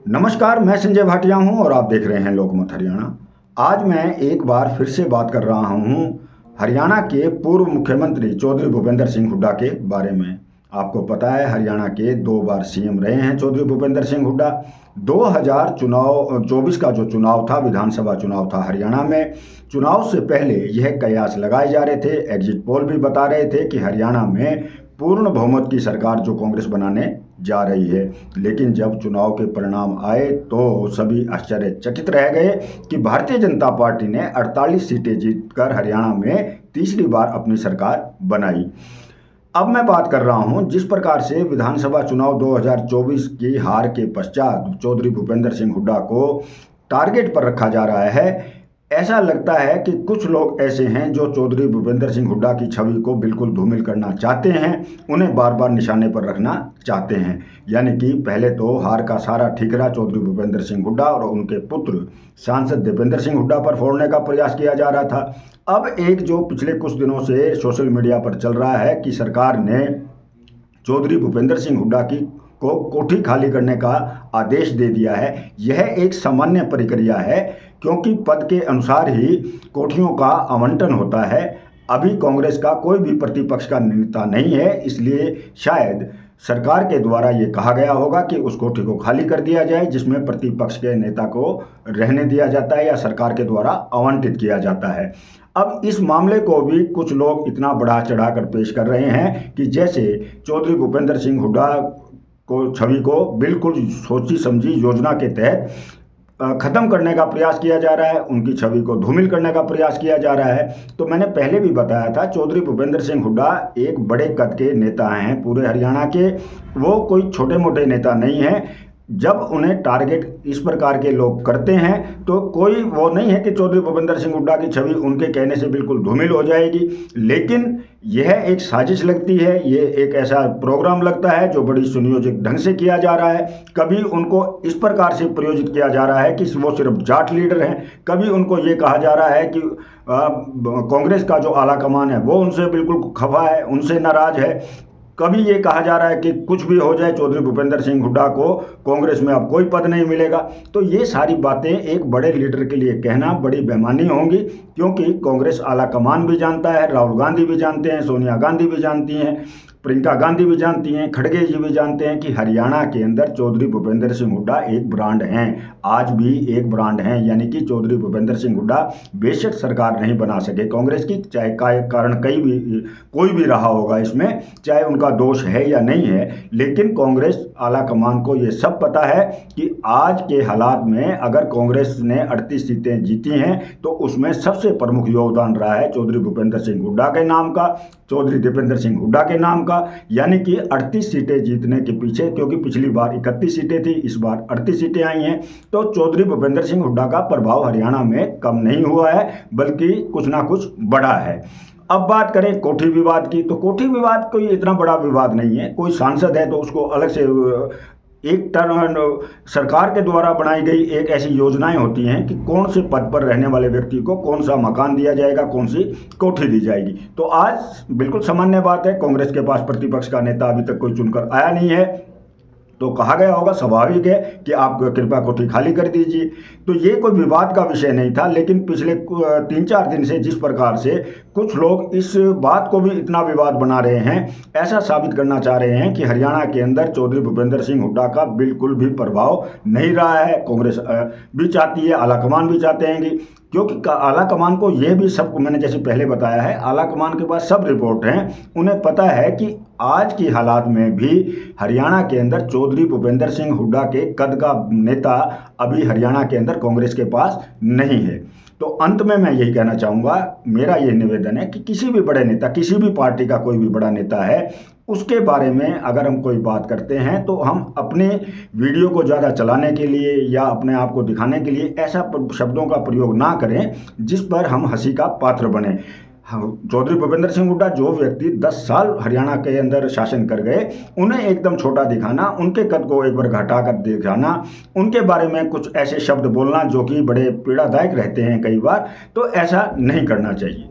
नमस्कार, मैं संजय भाटिया हूं और आप देख रहे हैं लोकमत हरियाणा। आज मैं एक बार फिर से बात कर रहा हूं हरियाणा के पूर्व मुख्यमंत्री चौधरी भूपेंद्र सिंह हुड्डा के बारे में। आपको पता है, हरियाणा के 2 बार सीएम रहे हैं चौधरी भूपेंद्र सिंह हुड्डा। 2024 का जो चुनाव था, विधानसभा चुनाव था हरियाणा में, चुनाव से पहले यह कयास लगाए जा रहे थे, एग्जिट पोल भी बता रहे थे कि हरियाणा में पूर्ण बहुमत की सरकार जो कांग्रेस बनाने जा रही है। लेकिन जब चुनाव के परिणाम आए तो सभी आश्चर्यचकित रह गए कि भारतीय जनता पार्टी ने 48 सीटें जीतकर हरियाणा में तीसरी बार अपनी सरकार बनाई। अब मैं बात कर रहा हूं जिस प्रकार से विधानसभा चुनाव 2024 की हार के पश्चात चौधरी भूपेंद्र सिंह हुड्डा को टारगेट पर रखा जा रहा है। ऐसा लगता है कि कुछ लोग ऐसे हैं जो चौधरी भूपेंद्र सिंह हुड्डा की छवि को बिल्कुल धूमिल करना चाहते हैं, उन्हें बार बार निशाने पर रखना चाहते हैं। यानी कि पहले तो हार का सारा ठिकरा चौधरी भूपेंद्र सिंह हुड्डा और उनके पुत्र सांसद दीपेंद्र सिंह हुड्डा पर फोड़ने का प्रयास किया जा रहा था। अब एक जो पिछले कुछ दिनों से सोशल मीडिया पर चल रहा है कि सरकार ने चौधरी भूपेंद्र सिंह हुड्डा की को कोठी खाली करने का आदेश दे दिया है। यह एक सामान्य प्रक्रिया है, क्योंकि पद के अनुसार ही कोठियों का आवंटन होता है। अभी कांग्रेस का कोई भी प्रतिपक्ष का नेता नहीं है, इसलिए शायद सरकार के द्वारा ये कहा गया होगा कि उस कोठी को खाली कर दिया जाए जिसमें प्रतिपक्ष के नेता को रहने दिया जाता है या सरकार के द्वारा आवंटित किया जाता है। अब इस मामले को भी कुछ लोग इतना बढ़ा चढ़ाकर पेश कर रहे हैं कि जैसे चौधरी भूपेंद्र सिंह हुड्डा को छवि को बिल्कुल सोची समझी योजना के तहत ख़त्म करने का प्रयास किया जा रहा है, उनकी छवि को धूमिल करने का प्रयास किया जा रहा है। तो मैंने पहले भी बताया था, चौधरी भूपेंद्र सिंह हुड्डा एक बड़े कद के नेता हैं पूरे हरियाणा के। वो कोई छोटे मोटे नेता नहीं हैं। जब उन्हें टारगेट इस प्रकार के लोग करते हैं तो कोई वो नहीं है कि चौधरी भूपेंद्र सिंह हुड्डा की छवि उनके कहने से बिल्कुल धूमिल हो जाएगी। लेकिन यह एक साजिश लगती है, ये एक ऐसा प्रोग्राम लगता है जो बड़ी सुनियोजित ढंग से किया जा रहा है। कभी उनको इस प्रकार से प्रयोजित किया जा रहा है कि वो सिर्फ जाट लीडर हैं, कभी उनको ये कहा जा रहा है कि कांग्रेस का जो आला कमान है वो उनसे बिल्कुल खफा है, उनसे नाराज है। कभी ये कहा जा रहा है कि कुछ भी हो जाए, चौधरी भूपेंद्र सिंह हुड्डा को कांग्रेस में अब कोई पद नहीं मिलेगा। तो ये सारी बातें एक बड़े लीडर के लिए कहना बड़ी बेईमानी होंगी, क्योंकि कांग्रेस आला कमान भी जानता है, राहुल गांधी भी जानते हैं, सोनिया गांधी भी जानती हैं, प्रियंका गांधी भी जानती हैं, खड़गे जी भी जानते हैं कि हरियाणा के अंदर चौधरी भूपेंद्र सिंह हुड्डा एक ब्रांड हैं, आज भी एक ब्रांड हैं। यानी कि चौधरी भूपेंद्र सिंह हुड्डा बेशक सरकार नहीं बना सके कांग्रेस की, चाहे कारण कोई भी रहा होगा इसमें, चाहे उनका दोष है या नहीं है, लेकिन कांग्रेस आला कमान को ये सब पता है कि आज के हालात में अगर कांग्रेस ने 38 सीटें जीती हैं तो उसमें सबसे प्रमुख योगदान रहा है चौधरी भूपेंद्र सिंह हुड्डा के नाम का, चौधरी दीपेंद्र सिंह हुड्डा के नाम का। यानी कि 38 सीटें जीतने के पीछे, क्योंकि पिछली बार 31 सीटें थी, इस बार 38 सीटें आई हैं, तो चौधरी भूपेंद्र सिंह हुड्डा का प्रभाव हरियाणा में कम नहीं हुआ है, बल्कि कुछ ना कुछ बढ़ा है। अब बात करें कोठी विवाद की, तो कोठी विवाद कोई इतना बड़ा विवाद नहीं है। कोई सांसद है तो उसको अलग से एक टर्म सरकार के द्वारा बनाई गई एक ऐसी योजनाएं होती हैं कि कौन से पद पर रहने वाले व्यक्ति को कौन सा मकान दिया जाएगा, कौन सी कोठी दी जाएगी। तो आज बिल्कुल सामान्य बात है, कांग्रेस के पास प्रतिपक्ष का नेता अभी तक कोई चुनकर आया नहीं है, तो कहा गया होगा, स्वाभाविक है कि आप कृपया कोठी खाली कर दीजिए। तो ये कोई विवाद का विषय नहीं था। लेकिन पिछले 3-4 दिन से जिस प्रकार से कुछ लोग इस बात को भी इतना विवाद बना रहे हैं, ऐसा साबित करना चाह रहे हैं कि हरियाणा के अंदर चौधरी भूपेंद्र सिंह हुड्डा का बिल्कुल भी प्रभाव नहीं रहा है। कांग्रेस भी चाहती है, आलाकमान भी चाहते हैं कि, क्योंकि आला कमान को यह भी सब, मैंने जैसे पहले बताया है, आला कमान के पास सब रिपोर्ट हैं। उन्हें पता है कि आज की हालात में भी हरियाणा के अंदर चौधरी भूपेंद्र सिंह हुड्डा के कद का नेता अभी हरियाणा के अंदर कांग्रेस के पास नहीं है। तो अंत में मैं यही कहना चाहूँगा, मेरा ये निवेदन है कि किसी भी बड़े नेता, किसी भी पार्टी का कोई भी बड़ा नेता है, उसके बारे में अगर हम कोई बात करते हैं तो हम अपने वीडियो को ज़्यादा चलाने के लिए या अपने आप को दिखाने के लिए ऐसा शब्दों का प्रयोग ना करें जिस पर हम हंसी का पात्र बने। चौधरी भूपेंद्र सिंह हुड्डा जो व्यक्ति 10 साल हरियाणा के अंदर शासन कर गए, उन्हें एकदम छोटा दिखाना, उनके कद को एक बार घटा कर दिखाना, उनके बारे में कुछ ऐसे शब्द बोलना जो कि बड़े पीड़ादायक रहते हैं कई बार, तो ऐसा नहीं करना चाहिए।